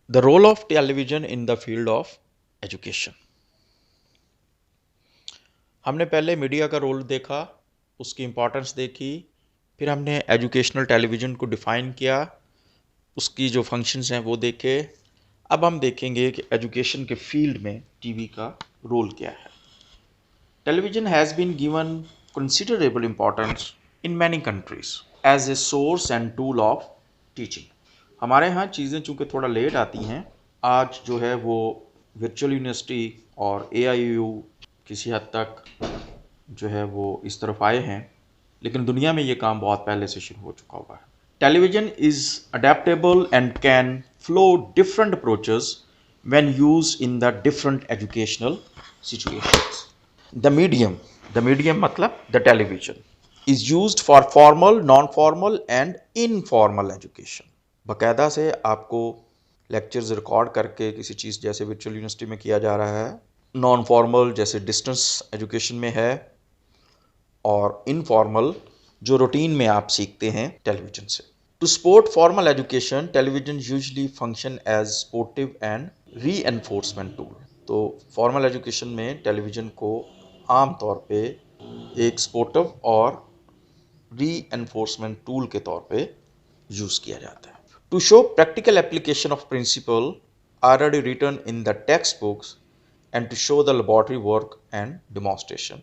The role of television in the field of education. हमने पहले media का role देखा, उसकी इम्पोर्टेंस देखी, फिर हमने एजुकेशनल टेलीविज़न को डिफ़ाइन किया, उसकी जो फंक्शंस हैं वो देखे। अब हम देखेंगे कि एजुकेशन के फील्ड में टीवी का रोल क्या है। Television has been given considerable importance in many countries as a source and tool of teaching. हमारे यहाँ चीज़ें चूँकि थोड़ा लेट आती हैं, आज जो है वो वर्चुअल यूनिवर्सिटी और AIU किसी हद तक जो है वो इस तरफ आए हैं, लेकिन दुनिया में ये काम बहुत पहले से शुरू हो चुका हुआ है। Television is adaptable and can flow different approaches when used in the different educational situations. The medium मतलब the television is used for formal, non formal and informal education. बाकायदा से आपको लेक्चर्स रिकॉर्ड करके किसी चीज़ जैसे वर्चुअल यूनिवर्सिटी में किया जा रहा है, नॉन फॉर्मल जैसे डिस्टेंस एजुकेशन में है, और इनफॉर्मल जो रूटीन में आप सीखते हैं टेलीविज़न से। To support formal education, television usually function as supportive and reinforcement tool. तो फॉर्मल एजुकेशन में टेलीविज़न को आम तौर पे एक सपोर्टिव और रीएनफोर्समेंट टूल के तौर पे यूज़ किया जाता है। To show practical application of principle already written in the textbooks and to show the laboratory work and demonstration.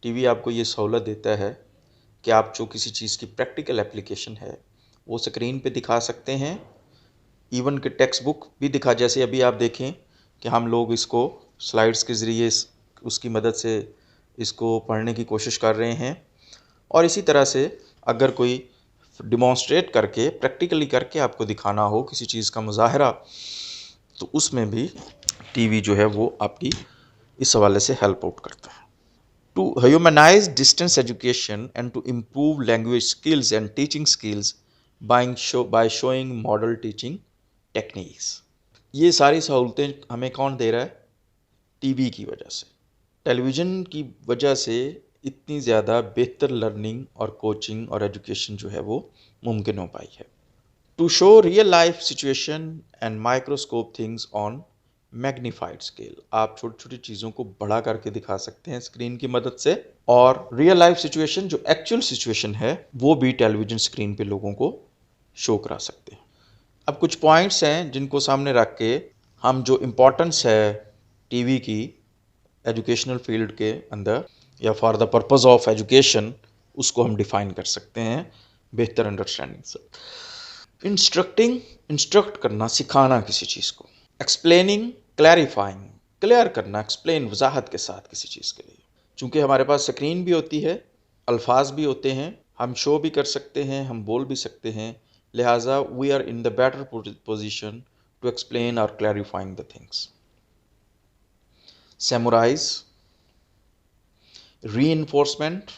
TV आपको ये सहूलत देता है कि आप जो किसी चीज़ की प्रैक्टिकल एप्लीकेशन है वो स्क्रीन पे दिखा सकते हैं, इवन कि टेक्स्ट बुक भी दिखा। जैसे अभी आप देखें कि हम लोग इसको स्लाइड्स के ज़रिए उसकी मदद से इसको पढ़ने की कोशिश कर रहे हैं, और इसी तरह से अगर कोई डिमॉन्स्ट्रेट करके प्रैक्टिकली करके आपको दिखाना हो किसी चीज़ का मुजाहरा, तो उसमें भी टीवी जो है वो आपकी इस हवाले से हेल्प आउट करता है। To humanize distance education and to improve language skills and teaching skills by showing model teaching techniques. ये सारी सहूलतें हमें कौन दे रहा है? टीवी की वजह से, टेलीविज़न की वजह से इतनी ज़्यादा बेहतर लर्निंग और कोचिंग और एजुकेशन जो है वो मुमकिन हो पाई है। To show real life situation and microscope things on magnified scale, आप छोटी छोटी चीज़ों को बड़ा करके दिखा सकते हैं स्क्रीन की मदद से, और रियल लाइफ सिचुएशन जो एक्चुअल सिचुएशन है वो भी टेलीविज़न स्क्रीन पे लोगों को शो करा सकते हैं। अब कुछ पॉइंट्स हैं जिनको सामने रख के हम जो इम्पोर्टेंस है टीवी की एजुकेशनल फील्ड के अंदर या for the purpose of education, उसको हम डिफ़ाइन कर सकते हैं बेहतर अंडरस्टैंडिंग से। इंस्ट्रक्ट करना, सिखाना किसी चीज़ को। एक्सप्लेनिंग, क्लैरिफाइंग, क्लियर करना, एक्सप्लेन वजाहत के साथ किसी चीज़ के लिए। चूँकि हमारे पास स्क्रीन भी होती है, अल्फाज भी होते हैं, हम शो भी कर सकते हैं, हम बोल भी सकते हैं, लिहाजा we are in the better position to explain और clarifying the things. Summarize, reinforcement,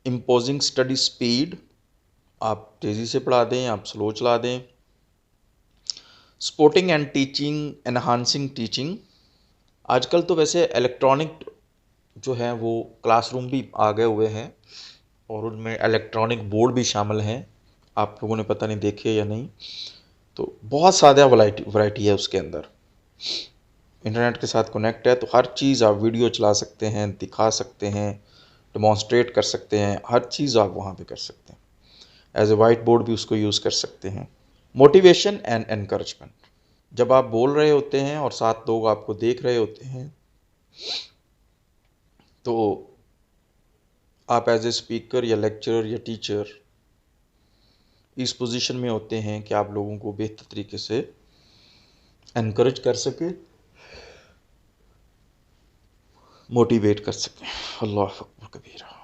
imposing study speed, आप तेज़ी से पढ़ा दें, आप स्लो चला दें। Supporting and teaching, enhancing teaching. आजकल तो वैसे इलेक्ट्रॉनिक जो है वो क्लासरूम भी आ गए हुए हैं और उनमें इलेक्ट्रॉनिक बोर्ड भी शामिल हैं, आप लोगों ने पता नहीं देखे या नहीं। तो बहुत ज़्यादा वैरायटी है उसके अंदर। इंटरनेट के साथ कनेक्ट है तो हर चीज़ आप वीडियो चला सकते हैं, दिखा सकते हैं, डिमॉन्स्ट्रेट कर सकते हैं, हर चीज़ आप वहाँ पे कर सकते हैं। एज ए वाइट बोर्ड भी उसको यूज़ कर सकते हैं। मोटिवेशन एंड एनकरेजमेंट, जब आप बोल रहे होते हैं और साथ लोग आपको देख रहे होते हैं तो आप एज ए स्पीकर या लेक्चरर या टीचर इस पोजीशन में होते हैं कि आप लोगों को बेहतर तरीके से एनकरेज कर सकें, मोटिवेट कर सकें। अल्लाह अकबर कबीरा।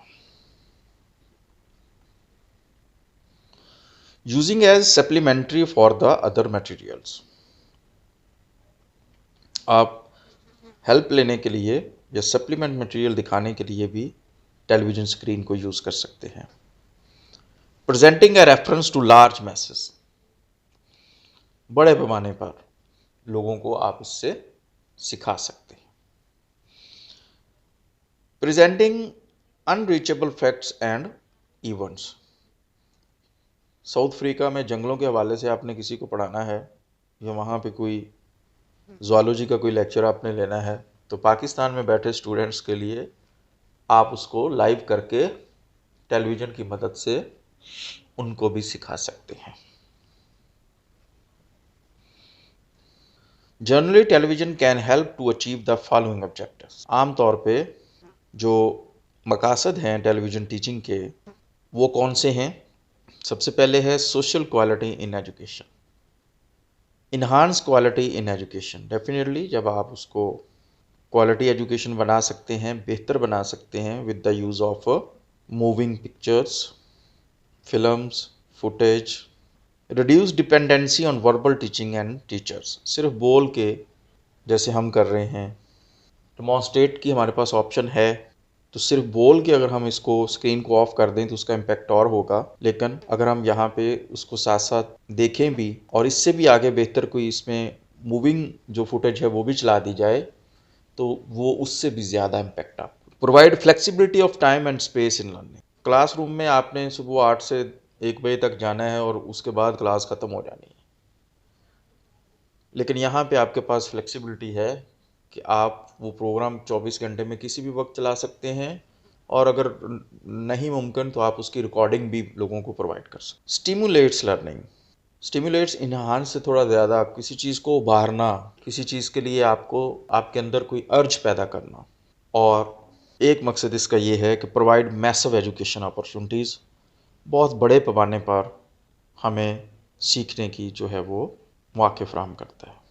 Using as supplementary for the other materials, आप हेल्प लेने के लिए या सप्लीमेंट मटेरियल दिखाने के लिए भी टेलीविज़न स्क्रीन को यूज़ कर सकते हैं। Presenting a reference to large message, बड़े पैमाने पर लोगों को आप इससे सिखा सकते हैं। Presenting unreachable facts and events, south Africa में जंगलों के हवाले से आपने किसी को पढ़ाना है या वहाँ पे कोई ज़ूलॉजी का कोई लेक्चर आपने लेना है, तो पाकिस्तान में बैठे स्टूडेंट्स के लिए आप उसको लाइव करके टेलीविज़न की मदद से उनको भी सिखा सकते हैं। Generally television can help to achieve the following objectives. आमतौर पे जो मकासद हैं टेलीविज़न टीचिंग के वो कौन से हैं? सबसे पहले है social quality in education, enhance quality in education. Definitely जब आप उसको क्वालिटी एजुकेशन बना सकते हैं, बेहतर बना सकते हैं with the use of moving pictures, films, footage, reduce dependency on verbal teaching and teachers. सिर्फ बोल के जैसे हम कर रहे हैं, डेमोन्स्ट्रेट की हमारे पास ऑप्शन है, तो सिर्फ बोल के अगर हम इसको स्क्रीन को ऑफ कर दें तो उसका इम्पैक्ट और होगा। लेकिन अगर हम यहाँ पे उसको साथ साथ देखें भी और इससे भी आगे बेहतर कोई इसमें मूविंग जो फुटेज है वो भी चला दी जाए तो वो उससे भी ज़्यादा इम्पैक्ट आपको provide flexibility of time and space in learning. Classroom में आपने सुबह 8 से 1 बजे तक जाना है और उसके बाद क्लास ख़त्म हो जानी है, लेकिन यहाँ पे आपके पास फ्लेक्सिबिलिटी है कि आप वो प्रोग्राम 24 घंटे में किसी भी वक्त चला सकते हैं और अगर नहीं मुमकिन तो आप उसकी रिकॉर्डिंग भी लोगों को प्रोवाइड कर सकते। स्टिमुलेट्स लर्निंग, स्टिमुलेट्स इन्हांस से थोड़ा ज़्यादा किसी चीज़ को उभारना, किसी चीज़ के लिए आपको आपके अंदर कोई अर्ज पैदा करना। और एक मकसद इसका ये है कि प्रोवाइड मैसिव एजुकेशन अपॉर्चुनिटीज़, बहुत बड़े पैमाने पर हमें सीखने की जो है वो मौके फराहम करता है।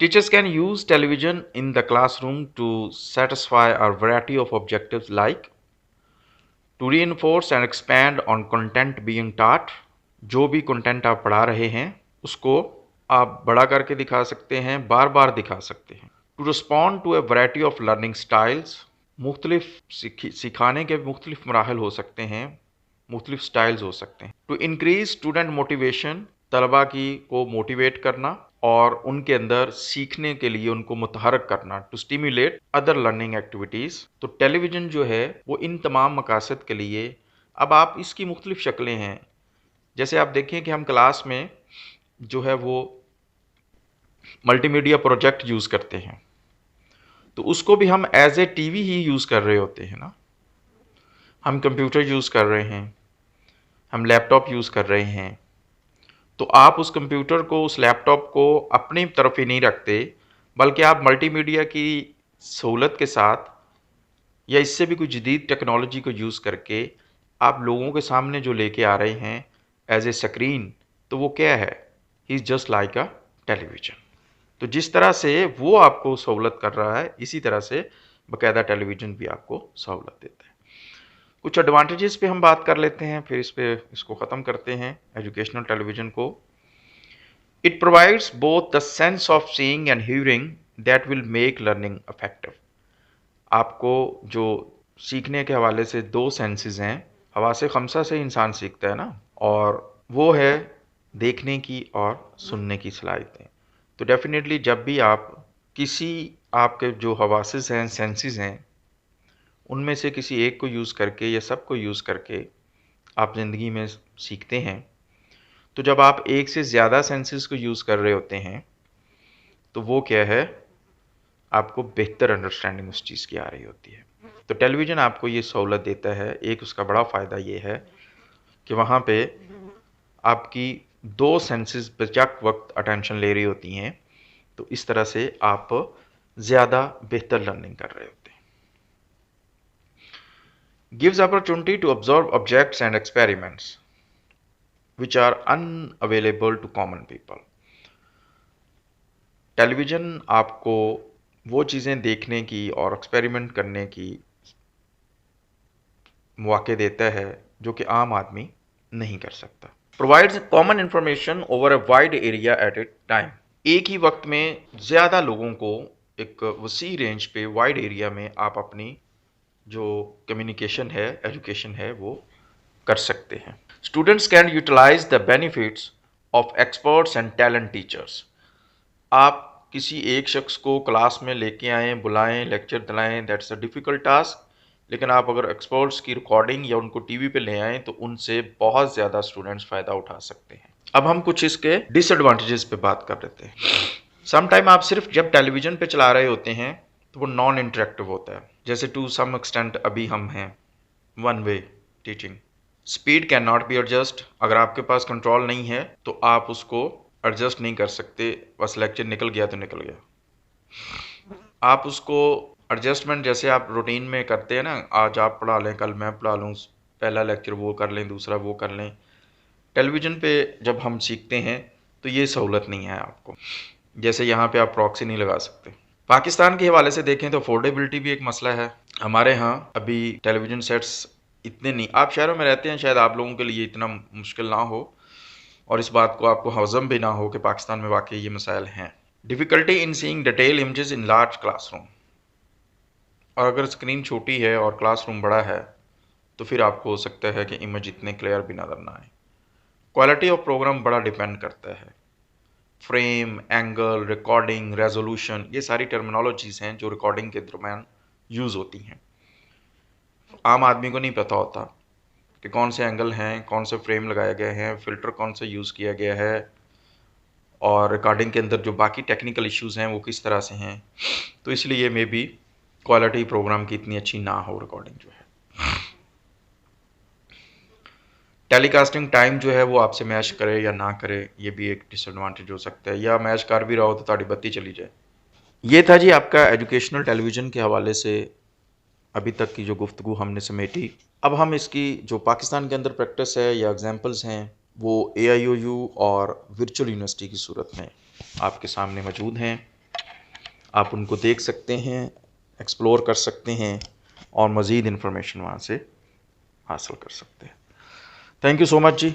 Teachers can use television in the classroom to satisfy a variety of objectives like to reinforce and expand on content being taught। जो भी कंटेंट आप पढ़ा रहे हैं उसको आप बड़ा करके दिखा सकते हैं, बार बार दिखा सकते हैं। To respond to a variety of learning styles, मुख्तलिफ सिखाने के मुख्तलिफ मराहल हो सकते हैं, मुख्तलिफ स्टाइल्स हो सकते हैं। टू इंक्रीज स्टूडेंट मोटिवेशन, तलबा की को मोटिवेट करना और उनके अंदर सीखने के लिए उनको मुतहरक करना। To stimulate other learning activities. तो टेलीविज़न जो है वो इन तमाम मकासद के लिए, अब आप इसकी मुख्तलिफ शक्लें हैं। जैसे आप देखें कि हम क्लास में जो है वो मल्टीमीडिया प्रोजेक्ट यूज़ करते हैं, तो उसको भी हम एज ए टीवी ही यूज़ कर रहे होते हैं ना। हम कंप्यूटर यूज़ कर रहे हैं, हम लैपटॉप यूज़ कर रहे हैं, तो आप उस कंप्यूटर को, उस लैपटॉप को अपनी तरफ ही नहीं रखते, बल्कि आप मल्टीमीडिया की सहूलत के साथ या इससे भी कोई जदीद टेक्नोलॉजी को यूज़ करके आप लोगों के सामने जो लेके आ रहे हैं एज ए स्क्रीन, तो वो क्या है? He is just like a television. तो जिस तरह से वो आपको सहूलत कर रहा है, इसी तरह से बाकायदा टेलीविज़न भी आपको सहूलत देता है। कुछ एडवांटेजेस पे हम बात कर लेते हैं, फिर इसको ख़त्म करते हैं एजुकेशनल टेलीविज़न को। It provides both the sense of seeing and hearing that will make learning effective. आपको जो सीखने के हवाले से दो सेंसेस हैं, हवासे खमसा से इंसान सीखता है ना, और वो है देखने की और सुनने की सलाहियतें। तो डेफिनेटली जब भी आप किसी आपके जो हवासेस हैं, सेंसेस हैं, उनमें से किसी एक को यूज़ करके या सब को यूज़ करके आप ज़िंदगी में सीखते हैं, तो जब आप एक से ज़्यादा सेंसेस को यूज़ कर रहे होते हैं तो वो क्या है, आपको बेहतर अंडरस्टैंडिंग उस चीज़ की आ रही होती है। तो टेलीविज़न आपको ये सहूलत देता है। एक उसका बड़ा फ़ायदा ये है कि वहाँ पे आपकी दो सेंसेस बेशक वक्त अटेंशन ले रही होती हैं, तो इस तरह से आप ज़्यादा बेहतर लर्निंग कर रहे होते हैं। Gives opportunity to observe objects and experiments which are unavailable to common people. Television आपको वो चीज़ें देखने की और एक्सपेरिमेंट करने की मौके देता है जो कि आम आदमी नहीं कर सकता। Provides common information over a wide area at A time. एक ही वक्त में ज़्यादा लोगों को एक वसी रेंज पे, वाइड एरिया में आप अपनी जो कम्युनिकेशन है, एजुकेशन है, वो कर सकते हैं। Students can utilize the benefits of experts and talent teachers. आप किसी एक शख्स को क्लास में लेके आएँ, बुलाएं, लेक्चर दिलाएं, दैट्स अ डिफ़िकल्ट टास्क। लेकिन आप अगर एक्सपर्ट्स की रिकॉर्डिंग या उनको टीवी पे ले आएँ तो उनसे बहुत ज़्यादा स्टूडेंट्स फ़ायदा उठा सकते हैं। अब हम कुछ इसके डिसएडवांटेजेस पे बात कर रहे थे। समटाइम आप सिर्फ जब टेलीविजन पे चला रहे होते हैं तो वो नॉन इंटरेक्टिव होता है, जैसे टू सम एक्सटेंट अभी हम हैं one way teaching. Speed can not be adjust, अगर आपके पास कंट्रोल नहीं है तो आप उसको एडजस्ट नहीं कर सकते, बस लेक्चर निकल गया तो निकल गया। आप उसको एडजस्टमेंट जैसे आप रूटीन में करते हैं ना, आज आप पढ़ा लें, कल मैं पढ़ा लूँ, पहला लेक्चर वो कर लें, दूसरा वो कर लें। टेलीविज़न पे जब हम सीखते हैं तो ये सहूलत नहीं है आपको, जैसे यहाँ पे आप प्रॉक्सी नहीं लगा सकते। पाकिस्तान के हवाले से देखें तो अफोर्डेबिलिटी भी एक मसला है। हमारे यहाँ अभी टेलीविज़न सेट्स इतने नहीं, आप शहरों में रहते हैं, शायद आप लोगों के लिए इतना मुश्किल ना हो और इस बात को आपको हज़म भी ना हो कि पाकिस्तान में वाकई ये मसाइल हैं। Difficulty in seeing detail images in large classroom, और अगर स्क्रीन छोटी है और क्लासरूम बड़ा है तो फिर आपको हो सकता है कि इमेज इतने क्लियर भी नज़र ना आए। क्वालिटी ऑफ प्रोग्राम बड़ा डिपेंड करता है, फ्रेम, एंगल, रिकॉर्डिंग, रेजोल्यूशन, ये सारी टर्मिनोलॉजीज़ हैं जो रिकॉर्डिंग के दरमियान यूज़ होती हैं। आम आदमी को नहीं पता होता कि कौन से एंगल हैं, कौन से फ्रेम लगाए गए हैं, फ़िल्टर कौन सा यूज़ किया गया है, और रिकॉर्डिंग के अंदर जो बाकी टेक्निकल इश्यूज़ हैं वो किस तरह से हैं। तो इसलिए मे बी क्वालिटी प्रोग्राम की इतनी अच्छी ना हो रिकॉर्डिंग जो है। टेलीकास्टिंग टाइम जो है वो आपसे मैच करे या ना करे, ये भी एक डिसएडवांटेज हो सकता है, या मैच कर भी रहा हो तो ताड़ी बत्ती चली जाए। ये था जी आपका एजुकेशनल टेलीविज़न के हवाले से अभी तक की जो गुफ्तगू हमने समेटी। अब हम इसकी जो पाकिस्तान के अंदर प्रैक्टिस है या एग्जांपल्स हैं वो AIOU और वर्चुअल यूनिवर्सिटी की सूरत में आपके सामने मौजूद हैं। आप उनको देख सकते हैं, एक्सप्लोर कर सकते हैं और मज़ीद इन्फॉर्मेशन वहाँ से हासिल कर सकते हैं। Thank you so much ji.